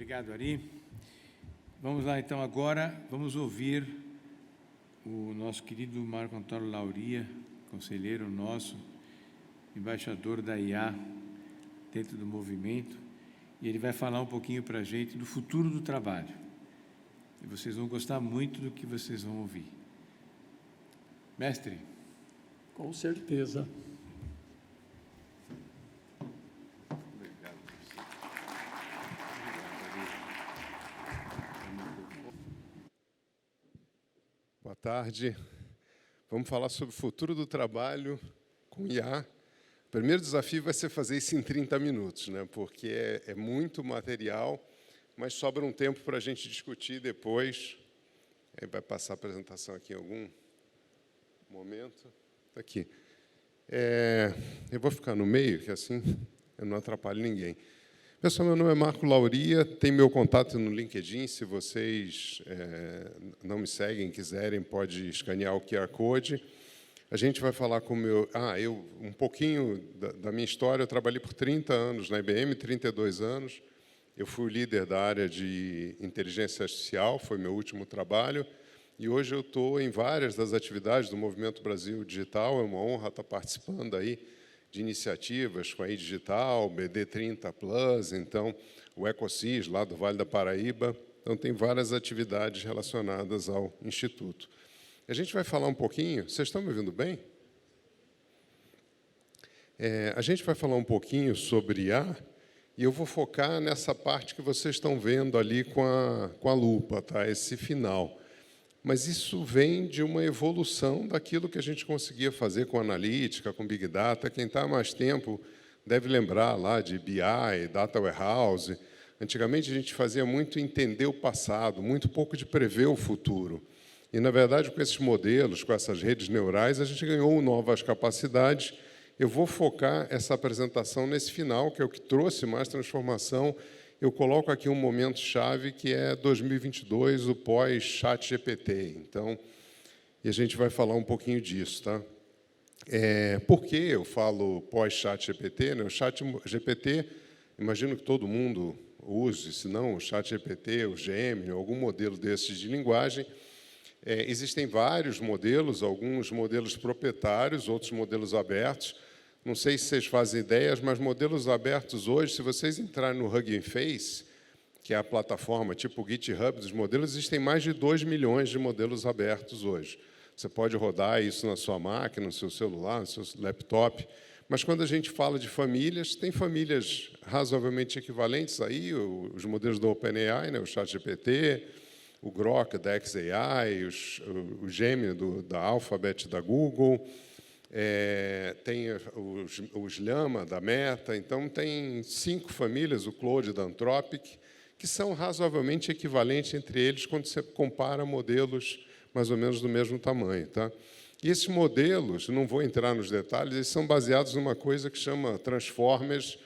Obrigado, Ari. Vamos lá, então, agora vamos ouvir o nosso querido Marco Antônio Lauria, conselheiro nosso, embaixador da IA dentro do movimento, e ele vai falar um pouquinho para a gente do futuro do trabalho. E vocês vão gostar muito do que vocês vão ouvir. Mestre? Com certeza. Boa tarde. Vamos falar sobre o futuro do trabalho com IA. O primeiro desafio vai ser fazer isso em 30 minutos, né? Porque é muito material, mas sobra um tempo para a gente discutir depois. Aí vai passar a apresentação aqui em algum momento. Tá aqui. Eu vou ficar no meio, que assim eu não atrapalho ninguém. Pessoal, meu nome é Marco Lauria, tem meu contato no LinkedIn, se vocês não me seguem, quiserem, pode escanear o QR Code. A gente vai falar com o meu... um pouquinho da minha história, eu trabalhei por 30 anos na IBM, 32 anos. Eu fui o líder da área de inteligência artificial, foi meu último trabalho, e hoje eu estou em várias das atividades do Movimento Brasil Digital, é uma honra estar participando aí de iniciativas com a Digital, BD30 Plus, então, o Ecosis, lá do Vale da Paraíba. Então, tem várias atividades relacionadas ao Instituto. A gente vai falar um pouquinho... Vocês estão me ouvindo bem? A gente vai falar um pouquinho sobre IA, e eu vou focar nessa parte que vocês estão vendo ali com a lupa, tá? Esse final. Mas isso vem de uma evolução daquilo que a gente conseguia fazer com analítica, com Big Data. Quem está há mais tempo deve lembrar lá de BI, Data Warehouse. Antigamente, a gente fazia muito entender o passado, muito pouco de prever o futuro. E, na verdade, com esses modelos, com essas redes neurais, a gente ganhou novas capacidades. Eu vou focar essa apresentação nesse final, que é o que trouxe mais transformação. Eu coloco aqui um momento-chave, que é 2022, o pós-ChatGPT. Então, e a gente vai falar um pouquinho disso. Tá? Por que eu falo pós-ChatGPT? Né? O ChatGPT, imagino que todo mundo use, se não o ChatGPT, o Gemini, algum modelo desses de linguagem. Existem vários modelos, alguns modelos proprietários, outros modelos abertos. Não sei se vocês fazem ideias, mas modelos abertos hoje, se vocês entrarem no Hugging Face, que é a plataforma tipo o GitHub dos modelos, existem mais de 2 milhões de modelos abertos hoje. Você pode rodar isso na sua máquina, no seu celular, no seu laptop. Mas, quando a gente fala de famílias, tem famílias razoavelmente equivalentes aí, os modelos do OpenAI, né, o ChatGPT, o Grok da xAI, o Gemini da Alphabet da Google, tem os Llama da Meta. Então, tem 5 famílias, o Claude da Anthropic, que são razoavelmente equivalentes entre eles quando você compara modelos mais ou menos do mesmo tamanho. Tá? E esses modelos, não vou entrar nos detalhes, eles são baseados numa coisa que chama Transformers.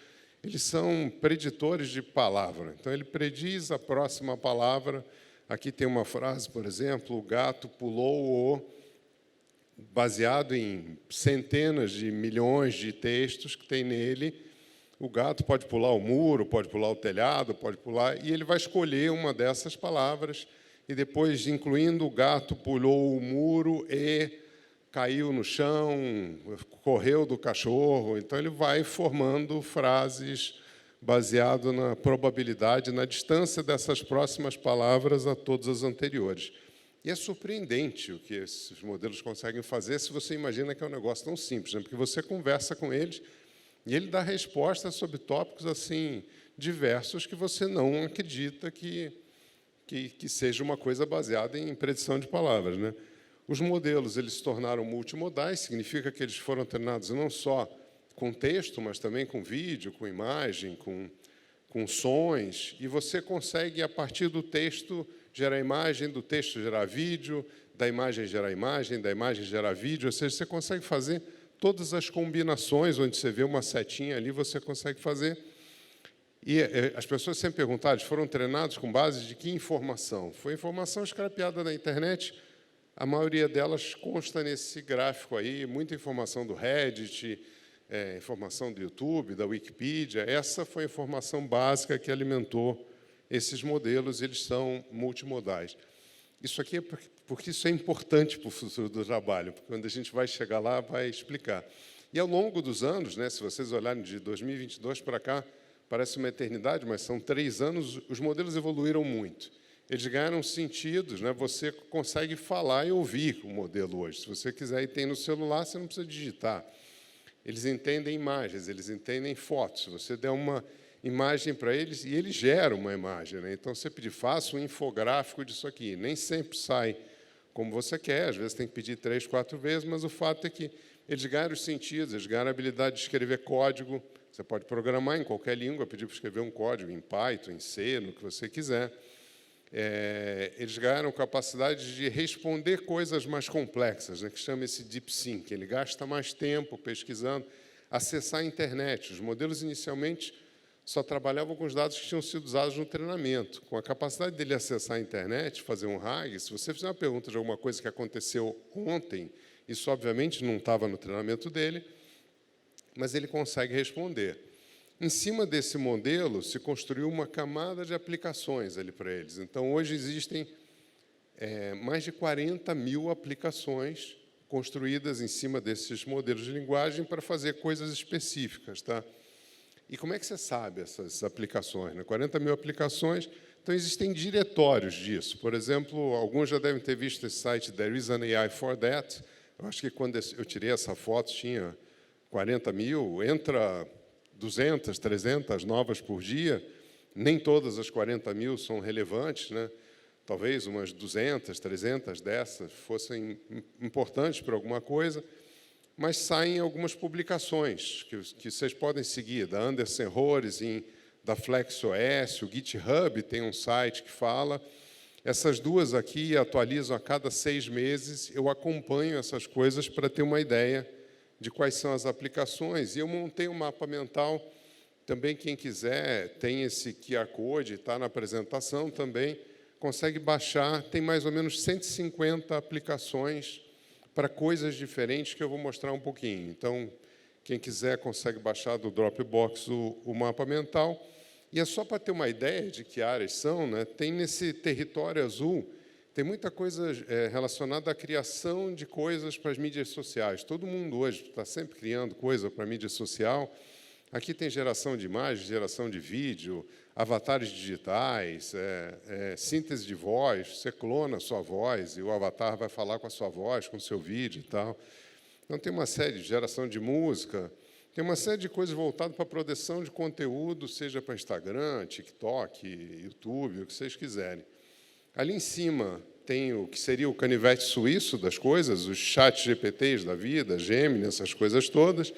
Eles são preditores de palavra. Então, ele prediz a próxima palavra. Aqui tem uma frase, por exemplo, o gato pulou o... Baseado em centenas de milhões de textos que tem nele, o gato pode pular o muro, pode pular o telhado, pode pular... E ele vai escolher uma dessas palavras, e depois, incluindo o gato pulou o muro e caiu no chão, correu do cachorro. Então, ele vai formando frases baseado na probabilidade, na distância dessas próximas palavras a todas as anteriores. E é surpreendente o que esses modelos conseguem fazer, se você imagina que é um negócio tão simples, né? Porque você conversa com eles e ele dá resposta sobre tópicos assim diversos que você não acredita que seja uma coisa baseada em predição de palavras. Né? Os modelos eles se tornaram multimodais, significa que eles foram treinados não só com texto, mas também com vídeo, com imagem, com sons, e você consegue, a partir do texto, gerar imagem, do texto gerar vídeo, da imagem gerar vídeo, ou seja, você consegue fazer todas as combinações, onde você vê uma setinha ali, você consegue fazer. E as pessoas sempre perguntaram, eles foram treinados com base de que informação? Foi informação escrapeada na internet, a maioria delas consta nesse gráfico aí, muita informação do Reddit, informação do YouTube, da Wikipedia. Essa foi a informação básica que alimentou esses modelos eles são multimodais. Isso aqui é porque isso é importante para o futuro do trabalho, porque quando a gente vai chegar lá, vai explicar. E ao longo dos anos, né, se vocês olharem de 2022 para cá, parece uma eternidade, mas são 3 anos, os modelos evoluíram muito. Eles ganharam sentidos, né? Você consegue falar e ouvir o modelo hoje. Se você quiser e tem no celular, você não precisa digitar. Eles entendem imagens, eles entendem fotos. Se você der uma imagem para eles, e eles geram uma imagem, né? Então, você pedir, faça um infográfico disso aqui. Nem sempre sai como você quer, às vezes tem que pedir 3, 4 vezes, mas o fato é que eles ganharam os sentidos, eles ganharam a habilidade de escrever código. Você pode programar em qualquer língua, pedir para escrever um código em Python, em C, no que você quiser. Eles ganharam capacidade de responder coisas mais complexas, né, que chama esse deep think. Ele gasta mais tempo pesquisando, acessar a internet. Os modelos, inicialmente, só trabalhavam com os dados que tinham sido usados no treinamento. Com a capacidade dele acessar a internet, fazer um RAG, se você fizer uma pergunta de alguma coisa que aconteceu ontem, isso, obviamente, não estava no treinamento dele, mas ele consegue responder. Em cima desse modelo, se construiu uma camada de aplicações ali para eles. Então, hoje existem mais de 40 mil aplicações construídas em cima desses modelos de linguagem para fazer coisas específicas. Tá? E como é que você sabe essas aplicações? Né? 40 mil aplicações, então existem diretórios disso. Por exemplo, alguns já devem ter visto esse site There is an AI for that. Eu acho que quando eu tirei essa foto tinha 40 mil, entra 200, 300 novas por dia, nem todas as 40 mil são relevantes, né? Talvez umas 200, 300 dessas fossem importantes para alguma coisa, mas saem algumas publicações que vocês podem seguir, da Anderson Horowitz, da FlexOS, o GitHub tem um site que fala. Essas duas aqui atualizam a cada 6 meses, eu acompanho essas coisas para ter uma ideia de quais são as aplicações. E eu montei um mapa mental, também quem quiser, tem esse QR Code, está na apresentação também, consegue baixar, tem mais ou menos 150 aplicações para coisas diferentes que eu vou mostrar um pouquinho. Então, quem quiser consegue baixar do Dropbox o mapa mental. E é só para ter uma ideia de que áreas são, né? Tem nesse território azul, tem muita coisa relacionada à criação de coisas para as mídias sociais. Todo mundo hoje está sempre criando coisa para a mídia social. Aqui tem geração de imagens, geração de vídeo, avatares digitais, síntese de voz. Você clona a sua voz e o avatar vai falar com a sua voz, com o seu vídeo e tal. Então, tem uma série de geração de música, tem uma série de coisas voltadas para a produção de conteúdo, seja para Instagram, TikTok, YouTube, o que vocês quiserem. Ali em cima tem o que seria o canivete suíço das coisas, os chats GPTs da vida, Gemini, essas coisas todas.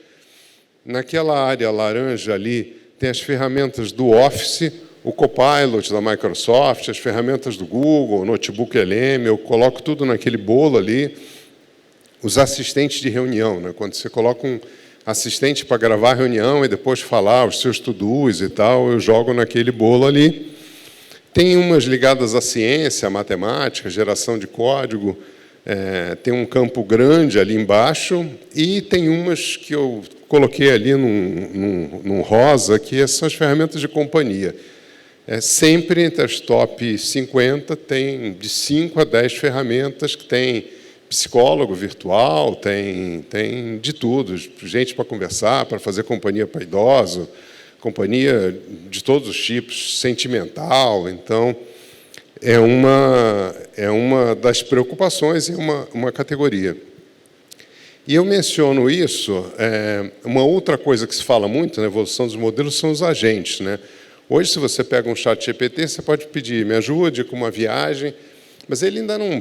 Naquela área laranja ali tem as ferramentas do Office, o Copilot da Microsoft, as ferramentas do Google, o Notebook LM, eu coloco tudo naquele bolo ali. Os assistentes de reunião, né? Quando você coloca um assistente para gravar a reunião e depois falar os seus to-dos e tal, eu jogo naquele bolo ali. Tem umas ligadas à ciência, à matemática, geração de código, tem um campo grande ali embaixo, e tem umas que eu coloquei ali num rosa, que são as ferramentas de companhia. Sempre entre as top 50 tem de 5 a 10 ferramentas que tem psicólogo virtual, tem de tudo, gente para conversar, para fazer companhia para idoso, companhia de todos os tipos, sentimental. Então, é uma das preocupações, é uma categoria. E eu menciono isso, uma outra coisa que se fala muito na evolução dos modelos são os agentes, né? Hoje, se você pega um chat GPT, você pode pedir, me ajude com uma viagem, mas ele ainda não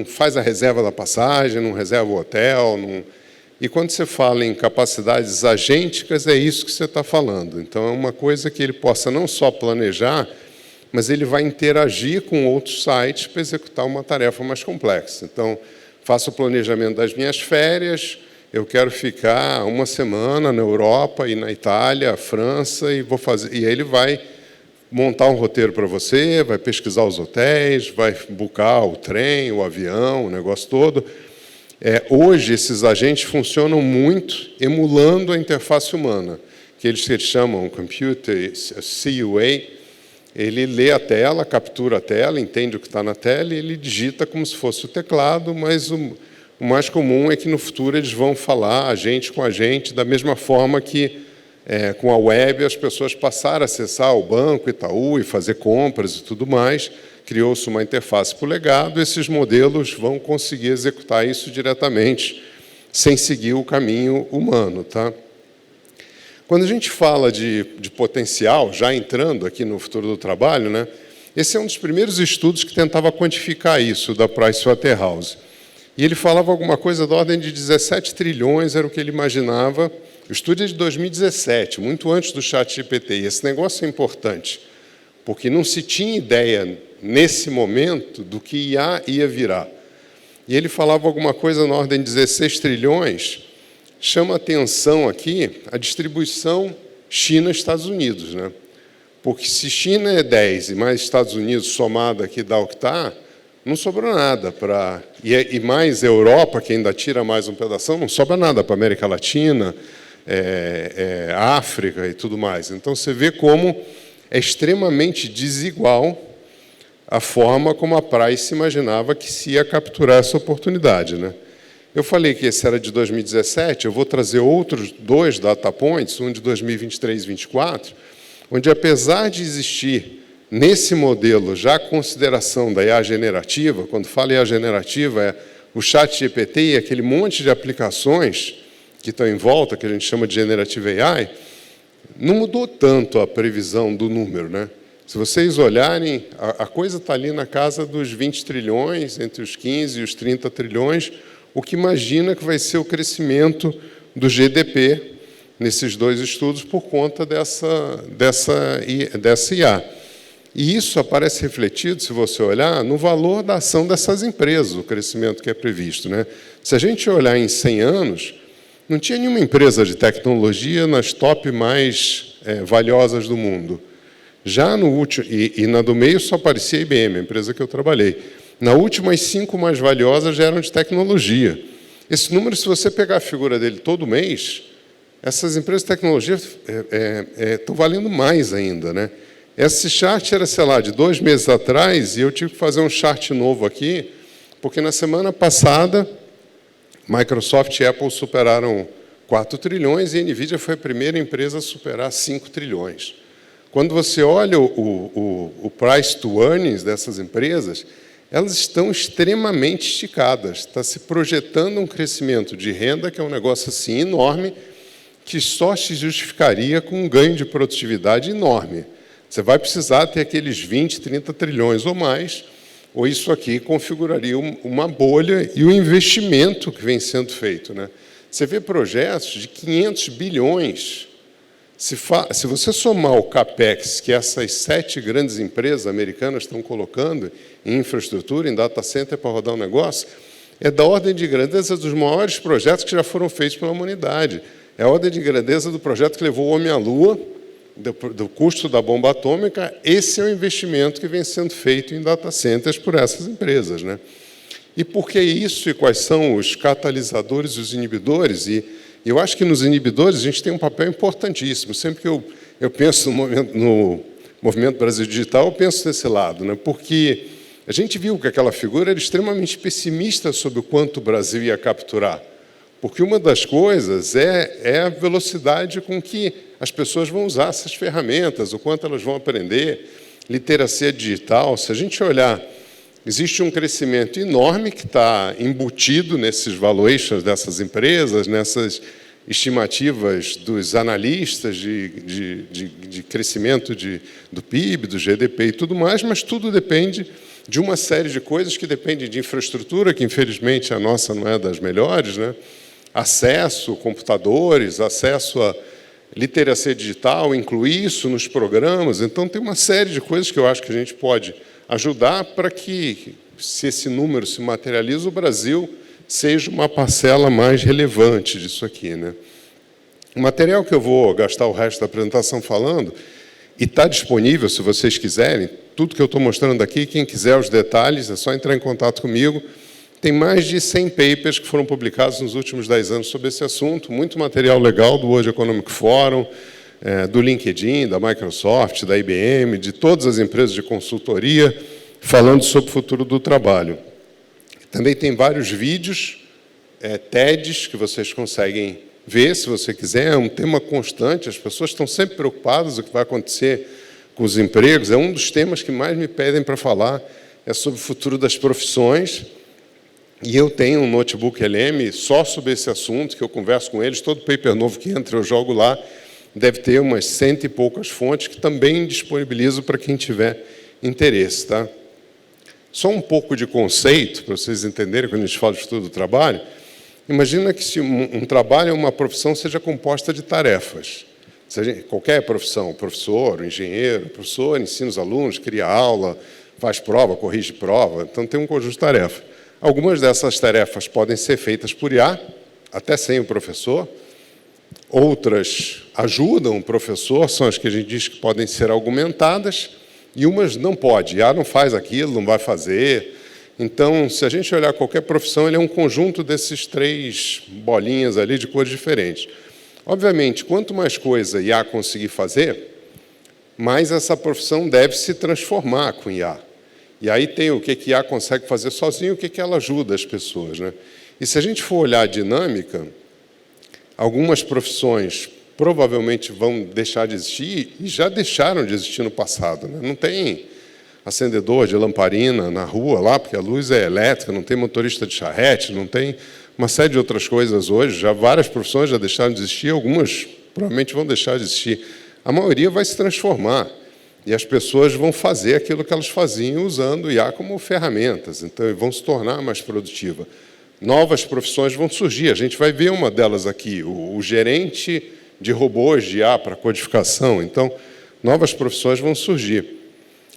faz a reserva da passagem, não reserva o hotel. E quando você fala em capacidades agênticas, é isso que você está falando. Então, é uma coisa que ele possa não só planejar, mas ele vai interagir com outros sites para executar uma tarefa mais complexa. Então, faço o planejamento das minhas férias, eu quero ficar uma semana na Europa e na Itália, França, e aí ele vai montar um roteiro para você, vai pesquisar os hotéis, vai buscar o trem, o avião, o negócio todo. Hoje, esses agentes funcionam muito emulando a interface humana, que eles chamam Computer CUA, Ele lê a tela, captura a tela, entende o que está na tela e ele digita como se fosse o teclado, mas o mais comum é que no futuro eles vão falar a gente com a gente, da mesma forma que com a web as pessoas passaram a acessar o Banco Itaú e fazer compras e tudo mais. Criou-se uma interface por legado, esses modelos vão conseguir executar isso diretamente, sem seguir o caminho humano. Tá? Quando a gente fala de potencial, já entrando aqui no futuro do trabalho, né, esse é um dos primeiros estudos que tentava quantificar isso, da Pricewaterhouse. E ele falava alguma coisa da ordem de 17 trilhões, era o que ele imaginava. O estudo é de 2017, muito antes do ChatGPT. E esse negócio é importante, porque não se tinha ideia, nesse momento, do que IA ia virar. E ele falava alguma coisa na ordem de 16 trilhões, chama atenção aqui a distribuição China-Estados Unidos. Né? Porque se China é 10 e mais Estados Unidos somado aqui dá o que está, não sobrou nada para... E mais Europa, que ainda tira mais um pedaço, não sobra nada para a América Latina, África e tudo mais. Então, você vê como é extremamente desigual a forma como a Price imaginava que se ia capturar essa oportunidade. Né? Eu falei que esse era de 2017, eu vou trazer outros 2 data points, um de 2023 e 2024, onde, apesar de existir nesse modelo já a consideração da IA generativa, quando fala IA generativa, é o ChatGPT e aquele monte de aplicações que estão em volta, que a gente chama de Generative AI, não mudou tanto a previsão do número. Né? Se vocês olharem, a coisa está ali na casa dos 20 trilhões, entre os 15 e os 30 trilhões, o que imagina que vai ser o crescimento do GDP nesses 2 estudos por conta dessa IA. E isso aparece refletido, se você olhar, no valor da ação dessas empresas, o crescimento que é previsto. Né? Se a gente olhar em 100 anos, não tinha nenhuma empresa de tecnologia nas top mais valiosas do mundo. Já no último, e na do meio só aparecia a IBM, a empresa que eu trabalhei. Na última, as 5 mais valiosas já eram de tecnologia. Esse número, se você pegar a figura dele todo mês, essas empresas de tecnologia estão valendo mais ainda. Né? Esse chart era, sei lá, de 2 meses atrás, e eu tive que fazer um chart novo aqui, porque na semana passada, Microsoft e Apple superaram 4 trilhões e a NVIDIA foi a primeira empresa a superar 5 trilhões. Quando você olha o price to earnings dessas empresas, elas estão extremamente esticadas. Está se projetando um crescimento de renda, que é um negócio assim enorme, que só se justificaria com um ganho de produtividade enorme. Você vai precisar ter aqueles 20, 30 trilhões ou mais, ou isso aqui configuraria uma bolha e o investimento que vem sendo feito. Né? Você vê projetos de 500 bilhões. Se você somar o CAPEX que essas 7 grandes empresas americanas estão colocando em infraestrutura, em data center para rodar um negócio, é da ordem de grandeza dos maiores projetos que já foram feitos pela humanidade. É a ordem de grandeza do projeto que levou o homem à Lua, do custo da bomba atômica. Esse é o investimento que vem sendo feito em data centers por essas empresas. Né? E por que isso e quais são os catalisadores e os inibidores? E eu acho que nos inibidores a gente tem um papel importantíssimo. Sempre que eu penso no Movimento Brasil Digital, eu penso desse lado, né? Porque a gente viu que aquela figura era extremamente pessimista sobre o quanto o Brasil ia capturar. Porque uma das coisas é a velocidade com que as pessoas vão usar essas ferramentas, o quanto elas vão aprender, literacia digital. Se a gente olhar, existe um crescimento enorme que está embutido nesses valuations dessas empresas, nessas estimativas dos analistas de crescimento do PIB, do GDP e tudo mais, mas tudo depende de uma série de coisas que dependem de infraestrutura, que infelizmente a nossa não é das melhores, né? Acesso a computadores, acesso a literacia digital, incluir isso nos programas. Então, tem uma série de coisas que eu acho que a gente pode ajudar para que, se esse número se materializa, o Brasil seja uma parcela mais relevante disso aqui. Né? O material que eu vou gastar o resto da apresentação falando, e está disponível, se vocês quiserem, tudo que eu estou mostrando aqui, quem quiser os detalhes, é só entrar em contato comigo. Tem mais de 100 papers que foram publicados nos últimos 10 anos sobre esse assunto, muito material legal do World Economic Forum, do LinkedIn, da Microsoft, da IBM, de todas as empresas de consultoria, falando sobre o futuro do trabalho. Também tem vários vídeos, TEDs, que vocês conseguem ver, se você quiser. É um tema constante, as pessoas estão sempre preocupadas com o que vai acontecer com os empregos. É um dos temas que mais me pedem para falar, é sobre o futuro das profissões. E eu tenho um notebook LM só sobre esse assunto, que eu converso com eles, todo paper novo que entra eu jogo lá, deve ter umas 100 e poucas fontes que também disponibilizo para quem tiver interesse. Tá? Só um pouco de conceito, para vocês entenderem, quando a gente fala de estudo do trabalho. Imagina que se um trabalho, uma profissão, seja composta de tarefas. Qualquer profissão, professor, engenheiro, professor ensina os alunos, cria aula, faz prova, corrige prova, então tem um conjunto de tarefas. Algumas dessas tarefas podem ser feitas por IA, até sem o professor. Outras ajudam o professor, são as que a gente diz que podem ser argumentadas, e umas não pode. IA não faz aquilo, não vai fazer. Então, se a gente olhar qualquer profissão, ele é um conjunto desses 3 bolinhas ali de cores diferentes. Obviamente, quanto mais coisa IA conseguir fazer, mais essa profissão deve se transformar com IA. E aí tem o que IA consegue fazer sozinho, o que ela ajuda as pessoas. Né? E se a gente for olhar a dinâmica, algumas profissões provavelmente vão deixar de existir, e já deixaram de existir no passado. Né? Não tem acendedor de lamparina na rua lá, porque a luz é elétrica, não tem motorista de charrete, não tem uma série de outras coisas hoje. Já várias profissões já deixaram de existir, algumas provavelmente vão deixar de existir. A maioria vai se transformar, e as pessoas vão fazer aquilo que elas faziam usando o IA como ferramentas, então vão se tornar mais produtivas. Novas profissões vão surgir, a gente vai ver uma delas aqui, o gerente de robôs de IA para codificação. Então, novas profissões vão surgir.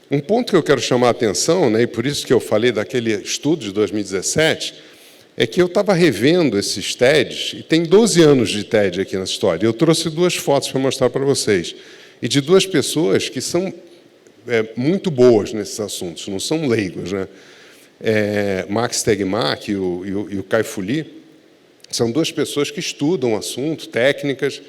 Um ponto que eu quero chamar a atenção, né, e por isso que eu falei daquele estudo de 2017, é que eu estava revendo esses TEDs, e tem 12 anos de TED aqui na história. Eu trouxe 2 fotos para mostrar para vocês, e de 2 pessoas que são muito boas nesses assuntos, não são leigos. Né? Max Tegmark e o Kai-Fu Lee são 2 pessoas que estudam o assunto, técnicas.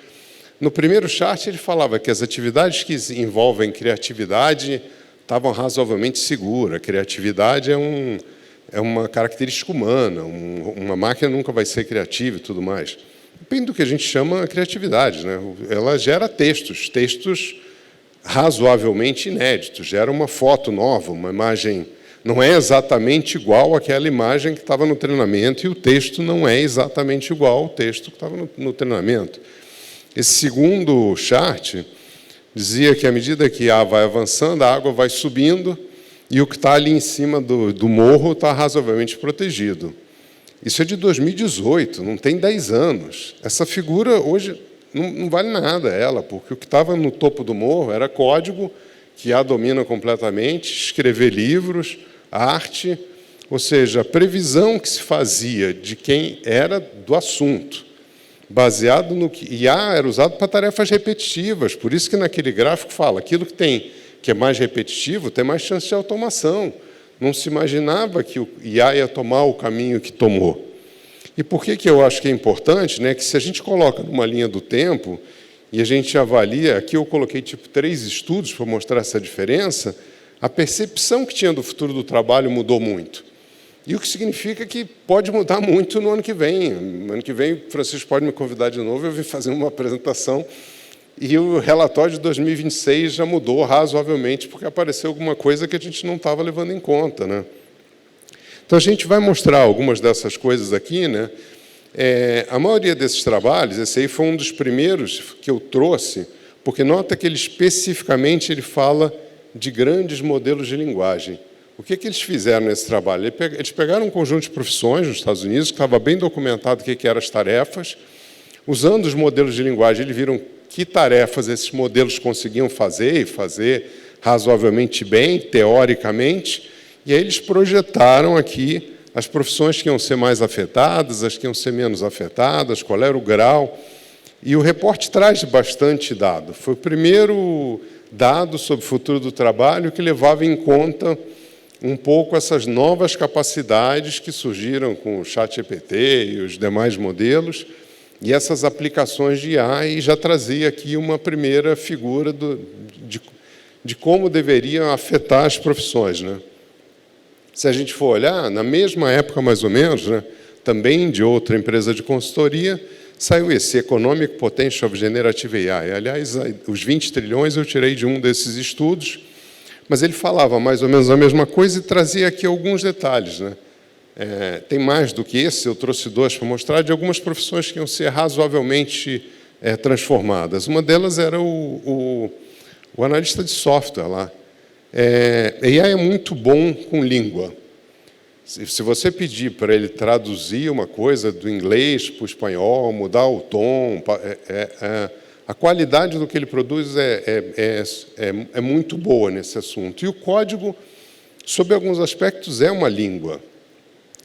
No primeiro chart, ele falava que as atividades que envolvem criatividade estavam razoavelmente seguras. A criatividade é uma característica humana, uma máquina nunca vai ser criativa e tudo mais. Depende do que a gente chama criatividade. Né? Ela gera textos razoavelmente inéditos, gera uma foto nova, uma imagem. Não é exatamente igual àquela imagem que estava no treinamento, e o texto não é exatamente igual ao texto que estava no treinamento. Esse segundo chart dizia que, à medida que a vai avançando, a água vai subindo, e o que está ali em cima do morro está razoavelmente protegido. Isso é de 2018, não tem 10 anos. Essa figura, hoje, não vale nada, porque o que estava no topo do morro era código, que a domina completamente, escrever livros, arte, ou seja, a previsão que se fazia de quem era do assunto, baseado no que IA era usado para tarefas repetitivas. Por isso que naquele gráfico fala, aquilo que é mais repetitivo tem mais chance de automação. Não se imaginava que o IA ia tomar o caminho que tomou. E por que eu acho que é importante? Né, que se a gente coloca numa linha do tempo e a gente avalia, aqui eu coloquei tipo 3 estudos para mostrar essa diferença, a percepção que tinha do futuro do trabalho mudou muito. E o que significa que pode mudar muito no ano que vem. No ano que vem, o Francisco pode me convidar de novo, eu vim fazer uma apresentação, e o relatório de 2026 já mudou razoavelmente, porque apareceu alguma coisa que a gente não estava levando em conta. Né? Então, a gente vai mostrar algumas dessas coisas aqui. Né? A maioria desses trabalhos, esse aí foi um dos primeiros que eu trouxe, porque nota que ele especificamente fala de grandes modelos de linguagem. O que eles fizeram nesse trabalho? Eles pegaram um conjunto de profissões nos Estados Unidos, que estava bem documentado o que eram as tarefas. Usando os modelos de linguagem, eles viram que tarefas esses modelos conseguiam fazer, e fazer razoavelmente bem, teoricamente, e aí eles projetaram aqui as profissões que iam ser mais afetadas, as que iam ser menos afetadas, qual era o grau. E o reporte traz bastante dado. Foi o primeiro dado sobre o futuro do trabalho que levava em conta um pouco essas novas capacidades que surgiram com o ChatGPT e os demais modelos, e essas aplicações de IA, e já trazia aqui uma primeira figura de como deveriam afetar as profissões, né? Se a gente for olhar, na mesma época, mais ou menos, né, também de outra empresa de consultoria, saiu esse Economic Potential of Generative AI. Aliás, os 20 trilhões eu tirei de um desses estudos, mas ele falava mais ou menos a mesma coisa e trazia aqui alguns detalhes, né? Tem mais do que esse, eu trouxe dois para mostrar, de algumas profissões que iam ser razoavelmente transformadas. Uma delas era o analista de software lá. AI é muito bom com língua. Se você pedir para ele traduzir uma coisa do inglês para o espanhol, mudar o tom, a qualidade do que ele produz é muito boa nesse assunto. E o código, sob alguns aspectos, é uma língua.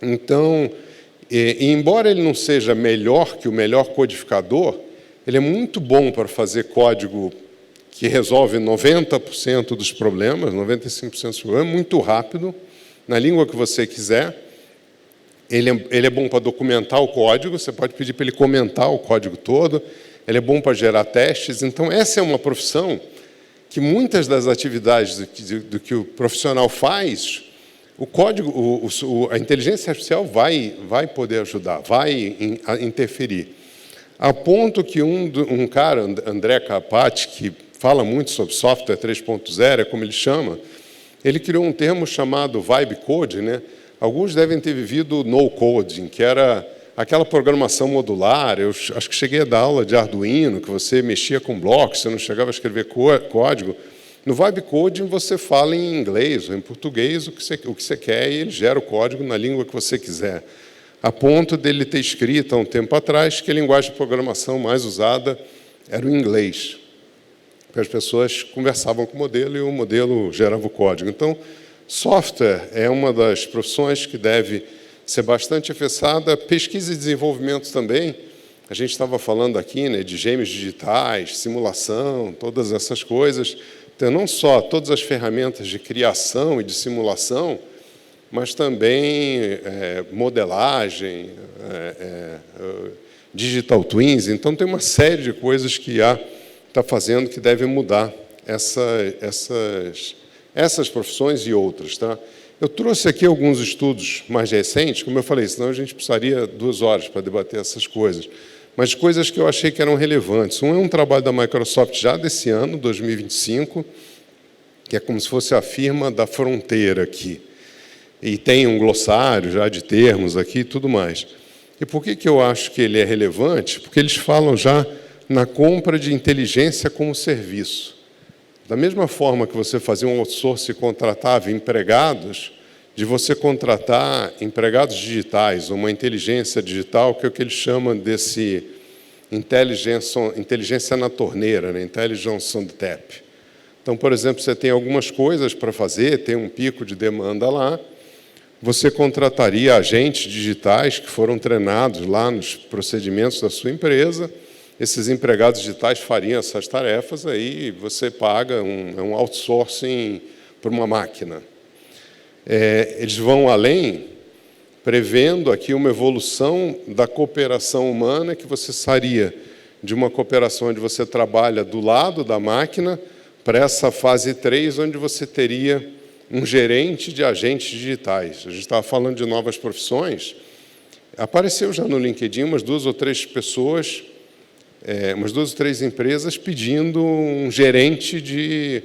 Então, embora ele não seja melhor que o melhor codificador, ele é muito bom para fazer código que resolve 90% dos problemas, 95% dos problemas, muito rápido, na língua que você quiser. Ele é bom para documentar o código, você pode pedir para ele comentar o código todo, ele é bom para gerar testes. Então, essa é uma profissão que muitas das atividades do que o profissional faz, o código, a inteligência artificial vai poder ajudar, vai interferir. A ponto que um cara, André Carpati, que fala muito sobre software 3.0, é como ele chama, ele criou um termo chamado vibe code, né? Alguns devem ter vivido no coding, que era aquela programação modular. Eu acho que cheguei a dar aula de Arduino, que você mexia com blocos, você não chegava a escrever código. No vibe coding você fala em inglês ou em português o que você quer e ele gera o código na língua que você quiser. A ponto dele ter escrito há um tempo atrás que a linguagem de programação mais usada era o inglês. Porque as pessoas conversavam com o modelo e o modelo gerava o código. Então, software é uma das profissões que deve ser bastante afetada. Pesquisa e desenvolvimento também. A gente estava falando aqui, né, de gêmeos digitais, simulação, todas essas coisas. Então, não só todas as ferramentas de criação e de simulação, mas também modelagem, digital twins. Então, tem uma série de coisas que está fazendo que devem mudar essas profissões e outras. Tá? Eu trouxe aqui alguns estudos mais recentes, como eu falei, senão a gente precisaria 2 horas para debater essas coisas, mas coisas que eu achei que eram relevantes. Um é um trabalho da Microsoft já desse ano, 2025, que é como se fosse a firma da fronteira aqui. E tem um glossário já de termos aqui e tudo mais. E por que eu acho que ele é relevante? Porque eles falam já na compra de inteligência como serviço. Da mesma forma que você fazia um outsourcing e contratava empregados, de você contratar empregados digitais, uma inteligência digital, que é o que eles chamam desse inteligência na torneira, né? Intelligence on the tap. Então, por exemplo, você tem algumas coisas para fazer, tem um pico de demanda lá, você contrataria agentes digitais que foram treinados lá nos procedimentos da sua empresa, esses empregados digitais fariam essas tarefas, aí você paga um outsourcing para uma máquina. Eles vão além, prevendo aqui uma evolução da cooperação humana, que você sairia de uma cooperação onde você trabalha do lado da máquina para essa fase 3, onde você teria um gerente de agentes digitais. A gente estava falando de novas profissões. Apareceu já no LinkedIn umas 2 ou 3 pessoas, umas 2 ou 3 empresas pedindo um gerente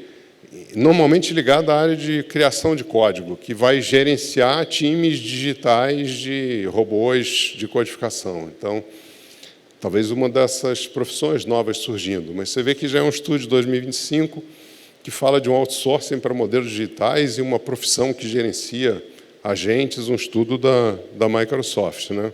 normalmente ligado à área de criação de código, que vai gerenciar times digitais de robôs de codificação. Então, talvez uma dessas profissões novas surgindo. Mas você vê que já é um estudo de 2025 que fala de um outsourcing para modelos digitais e uma profissão que gerencia agentes, um estudo da Microsoft, né?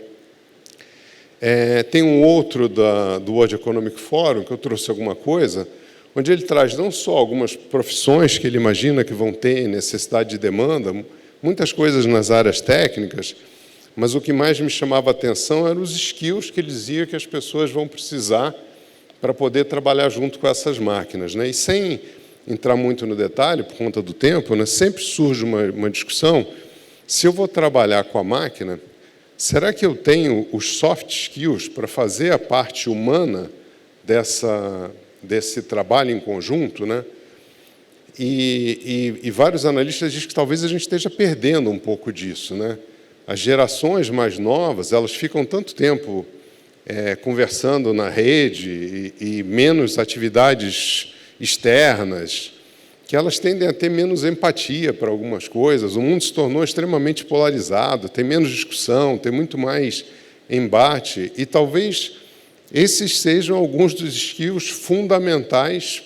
Tem um outro do World Economic Forum, que eu trouxe alguma coisa, onde ele traz não só algumas profissões que ele imagina que vão ter necessidade de demanda, muitas coisas nas áreas técnicas, mas o que mais me chamava a atenção eram os skills que ele dizia que as pessoas vão precisar para poder trabalhar junto com essas máquinas, né? E sem entrar muito no detalhe, por conta do tempo, né, sempre surge uma discussão, se eu vou trabalhar com a máquina, será que eu tenho os soft skills para fazer a parte humana desse trabalho em conjunto, né? E vários analistas dizem que talvez a gente esteja perdendo um pouco disso, né? As gerações mais novas, elas ficam tanto tempo conversando na rede e menos atividades externas, que elas tendem a ter menos empatia para algumas coisas. O mundo se tornou extremamente polarizado, tem menos discussão, tem muito mais embate, e talvez esses sejam alguns dos skills fundamentais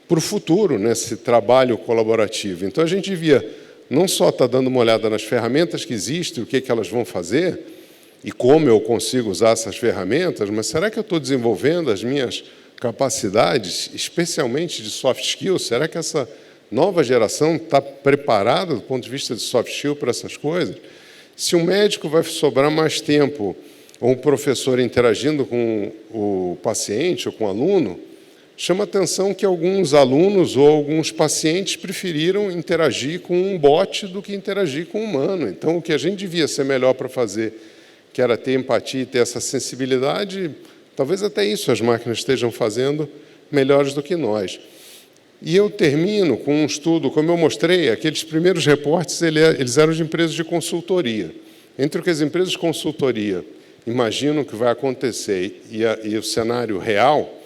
para o futuro nesse trabalho colaborativo. Então, a gente devia não só estar dando uma olhada nas ferramentas que existem, o que elas vão fazer e como eu consigo usar essas ferramentas, mas será que eu estou desenvolvendo as minhas capacidades, especialmente de soft skills? Será que essa nova geração está preparada do ponto de vista de soft skills para essas coisas? Se um médico vai sobrar mais tempo, ou um professor interagindo com o paciente ou com o aluno, chama atenção que alguns alunos ou alguns pacientes preferiram interagir com um bot do que interagir com um humano. Então, o que a gente devia ser melhor para fazer, que era ter empatia e ter essa sensibilidade, talvez até isso as máquinas estejam fazendo melhores do que nós. E eu termino com um estudo, como eu mostrei, aqueles primeiros reportes, eles eram de empresas de consultoria. Entre o que as empresas de consultoria imaginam que vai acontecer e o cenário real,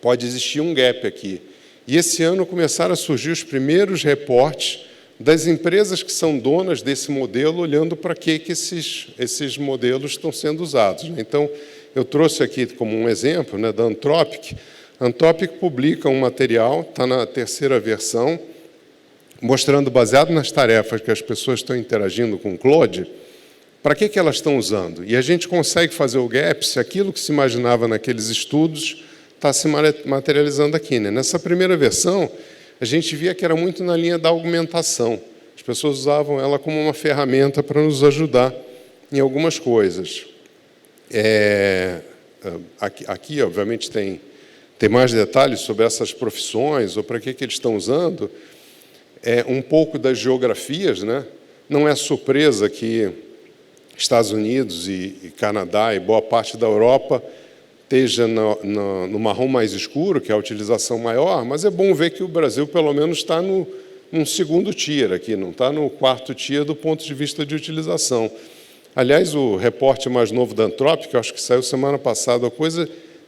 pode existir um gap aqui. E esse ano começaram a surgir os primeiros reportes das empresas que são donas desse modelo, olhando para que esses modelos estão sendo usados. Então, eu trouxe aqui como um exemplo, né, da Anthropic. A Anthropic publica um material, está na 3ª versão, mostrando, baseado nas tarefas que as pessoas estão interagindo com o Claude, para que elas estão usando. E a gente consegue fazer o gap se aquilo que se imaginava naqueles estudos está se materializando aqui, né? Nessa primeira versão, a gente via que era muito na linha da augmentação. As pessoas usavam ela como uma ferramenta para nos ajudar em algumas coisas. Aqui, obviamente, tem mais detalhes sobre essas profissões, ou para que eles estão usando. Um pouco das geografias, né? Não é surpresa que Estados Unidos e Canadá e boa parte da Europa esteja no marrom mais escuro, que é a utilização maior, mas é bom ver que o Brasil, pelo menos, está num 2º tier aqui, não está no 4º tier do ponto de vista de utilização. Aliás, o reporte mais novo da Anthropic, que eu acho que saiu semana passada,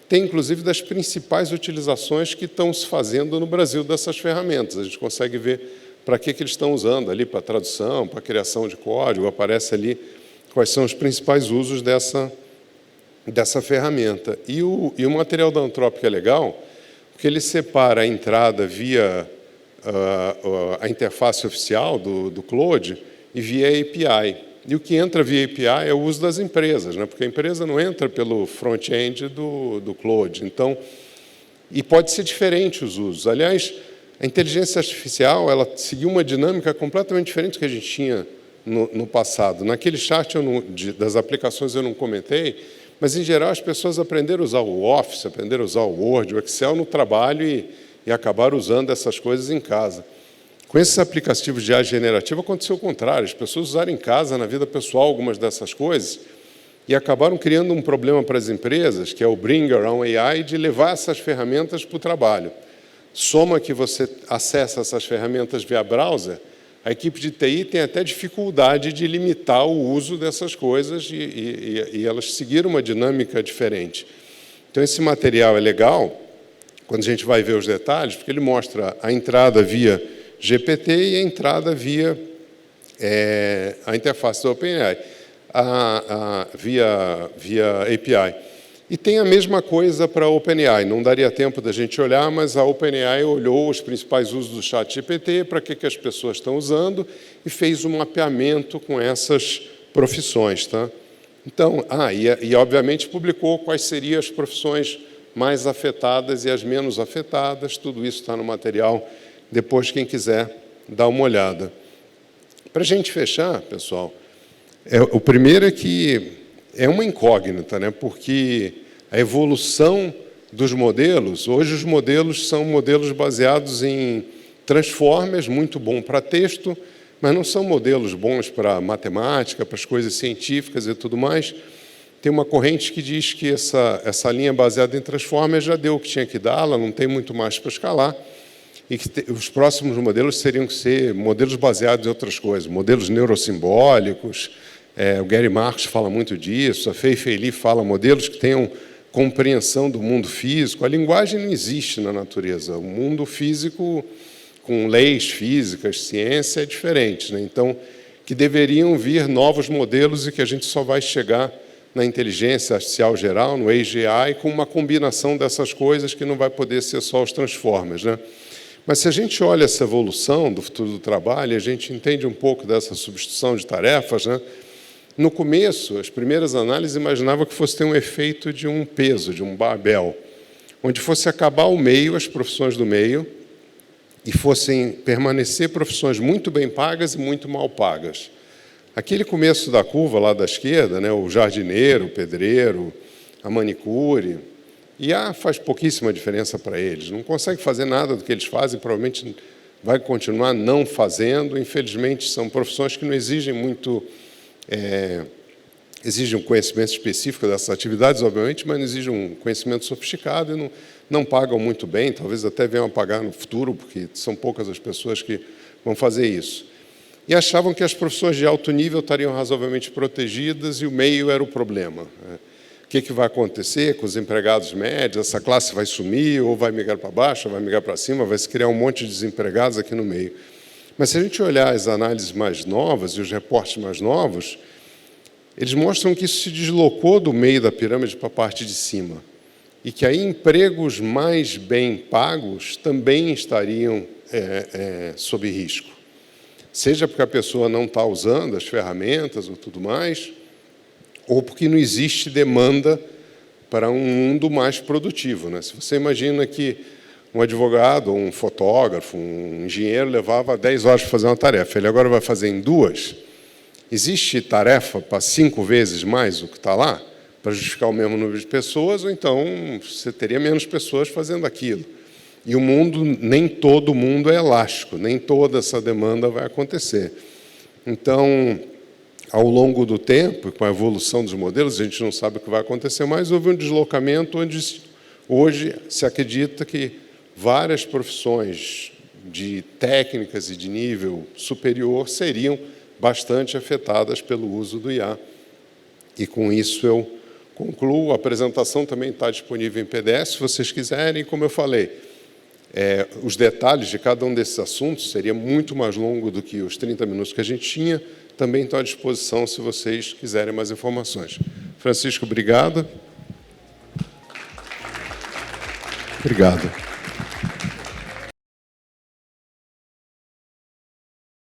tem, inclusive, das principais utilizações que estão se fazendo no Brasil dessas ferramentas. A gente consegue ver para que eles estão usando ali, para tradução, para criação de código, aparece ali quais são os principais usos dessa ferramenta. E o material da Anthropic é legal, porque ele separa a entrada via a interface oficial do Claude e via API. E o que entra via API é o uso das empresas, né? Porque a empresa não entra pelo front-end do Claude. Então, e pode ser diferente os usos. Aliás, a inteligência artificial ela seguiu uma dinâmica completamente diferente do que a gente tinha no passado. Naquele chart das aplicações eu não comentei, mas, em geral, as pessoas aprenderam a usar o Office, aprenderam a usar o Word, o Excel no trabalho e acabaram usando essas coisas em casa. Com esses aplicativos de IA generativa, aconteceu o contrário. As pessoas usaram em casa, na vida pessoal, algumas dessas coisas e acabaram criando um problema para as empresas, que é o Bring Your Own AI, de levar essas ferramentas para o trabalho. Soma que você acessa essas ferramentas via browser, a equipe de TI tem até dificuldade de limitar o uso dessas coisas e elas seguiram uma dinâmica diferente. Então, esse material é legal, quando a gente vai ver os detalhes, porque ele mostra a entrada via GPT e a entrada via a interface do OpenAI, via API. E tem a mesma coisa para a OpenAI. Não daria tempo da gente olhar, mas a OpenAI olhou os principais usos do ChatGPT, para que as pessoas estão usando, e fez um mapeamento com essas profissões. Tá? Então, obviamente, publicou quais seriam as profissões mais afetadas e as menos afetadas. Tudo isso está no material, depois quem quiser dar uma olhada. Para a gente fechar, pessoal, o primeiro é que é uma incógnita, né? Porque a evolução dos modelos, hoje os modelos são modelos baseados em transformers, muito bom para texto, mas não são modelos bons para matemática, para as coisas científicas e tudo mais. Tem uma corrente que diz que essa linha baseada em transformers já deu o que tinha que dar, ela não tem muito mais para escalar, e que os próximos modelos teriam que ser modelos baseados em outras coisas, modelos neurosimbólicos. O Gary Marcus fala muito disso, a Fei Fei Li fala modelos que tenham compreensão do mundo físico. A linguagem não existe na natureza. O mundo físico, com leis físicas, ciência, é diferente, né? Então, que deveriam vir novos modelos e que a gente só vai chegar na inteligência artificial geral, no AGI, com uma combinação dessas coisas que não vai poder ser só os transformers, né? Mas se a gente olha essa evolução do futuro do trabalho, a gente entende um pouco dessa substituição de tarefas, né? No começo, as primeiras análises imaginavam que fosse ter um efeito de um peso, de um barbell, onde fosse acabar o meio, as profissões do meio, e fossem permanecer profissões muito bem pagas e muito mal pagas. Aquele começo da curva lá da esquerda, né, o jardineiro, o pedreiro, a manicure, faz pouquíssima diferença para eles. Não consegue fazer nada do que eles fazem, provavelmente vai continuar não fazendo. Infelizmente, são profissões que não exigem muito... exigem um conhecimento específico dessas atividades, obviamente, mas não exigem um conhecimento sofisticado e não pagam muito bem, talvez até venham a pagar no futuro, porque são poucas as pessoas que vão fazer isso. E achavam que as profissões de alto nível estariam razoavelmente protegidas e o meio era o problema. O que vai acontecer com os empregados médios? Essa classe vai sumir, ou vai migrar para baixo, ou vai migrar para cima, vai se criar um monte de desempregados aqui no meio. Mas se a gente olhar as análises mais novas e os reportes mais novos, eles mostram que isso se deslocou do meio da pirâmide para a parte de cima. E que aí empregos mais bem pagos também estariam sob risco. Seja porque a pessoa não está usando as ferramentas ou tudo mais, ou porque não existe demanda para um mundo mais produtivo, né? Se você imagina que um advogado, um fotógrafo, um engenheiro levava 10 horas para fazer uma tarefa, ele agora vai fazer em 2, existe tarefa para 5 vezes mais o que está lá, para justificar o mesmo número de pessoas, ou então você teria menos pessoas fazendo aquilo. E o mundo, nem todo mundo é elástico, nem toda essa demanda vai acontecer. Então, ao longo do tempo, com a evolução dos modelos, a gente não sabe o que vai acontecer mais, houve um deslocamento onde hoje se acredita que várias profissões de técnicas e de nível superior seriam bastante afetadas pelo uso do IA. E com isso eu concluo. A apresentação também está disponível em PDF, se vocês quiserem. Como eu falei, os detalhes de cada um desses assuntos seria muito mais longo do que os 30 minutos que a gente tinha. Também estou à disposição se vocês quiserem mais informações. Francisco, obrigado. Obrigado.